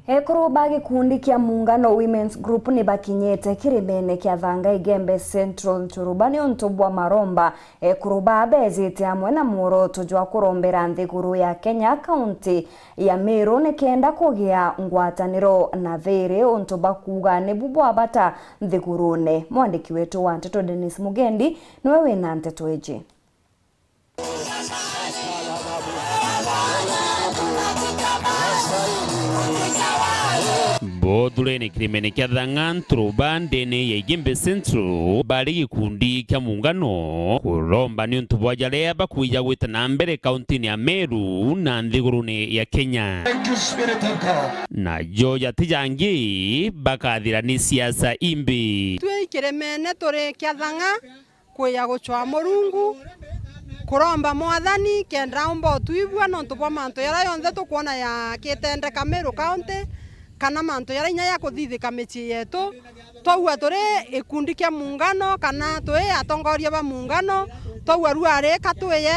Ekuruba gikundi kia muungano Women's Group ni bakinyete kirimene kia Thanga Igembe Central Nturuba ni untubwa maromba ekuruba bezite amwe na muoroto jwa kurombera nthiguru ya Kenya kaunti ya Meru ni kenda kugia ngwataniro na thiri untuba kuga ni bubwa bata nthigurune. Mwandiki wetu wa Nteto Dennis Mugendi niwe wina nteto eji. Bodhuleni kirimene kia Thanga Nturuba ndene ya Igembe Central bari gikundi kia muungano kuromba ni untubwa jalea bakuija gwita na mbere kaunti ya Meru na nthigurune ya Kenya. Na joja tijangi bakathira ni siasa imbi. Twe kiremene turi kia Thanga kuya guchwa Murungu kuromba mwathani kenda umbo tuibwa no ntubwa manto yara yonthe tukuona ya kitendeka Meru County kana manto yara inya ya kuthithika michi yetu twaua turi ikundi kia muungano kana twi atongoria ba muungano twaua ruare katwiye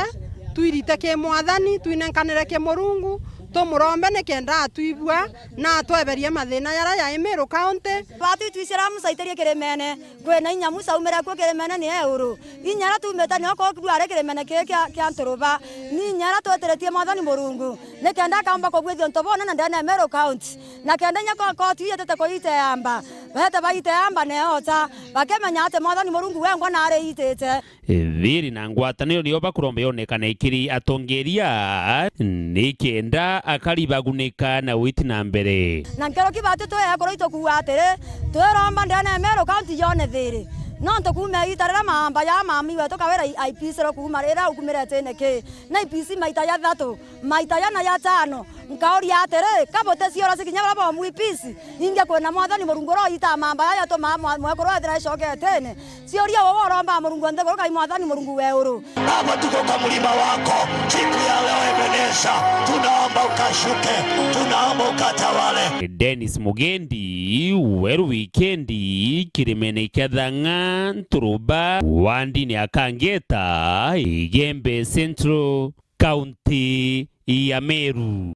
tuirite ke mwathani twinenkanire ke Murungu tumurombe ne kenda atuibwa na tweberie mathina yara ya Meru County batu twisira musaiterie kiremene gwena inya musaumira kwa kiremene ni euro inyara tumeta ni oko ruare kiremene kia Nturuba ni inyara tweteretie mwathani Murungu ne kenda kamba ko gwithio ntobona na ndene Meru County na kenda nya ko tuyete ko ite amba bete baite amba ne ota bakemenya ate mwathani Murungu wengwa na are itete thiri na ngwataniro ni oba kurombe yonekana ikiri atongeria ni kenda akaribaguneka na witi na mbere na nkero kibatu to ya koroito kuatere to romba ndene Meru County yone thiri no ntokume itarera mamba ya mami wetu kawera IPC ro kumarira ukumirete neke na IPC maita ya 3 maita ya na ya 5 nkaori atere kabote siora sikinyabara ba mu IPC inge kwena mwathani Murungu ro ita mamba ya to mwekoro athira shoketene sioria wo romba Murungu ndego kai mwathani Murungu weuru hapa tuko kwa mlima wako siku ya leo Ebeneza tunaomba ukashuke tunaomba ukatawale. Dennis Mugendi weru weekendi kirimene kia Thanga Nturuba wandi ni akangeta Igembe Central County ya Meru.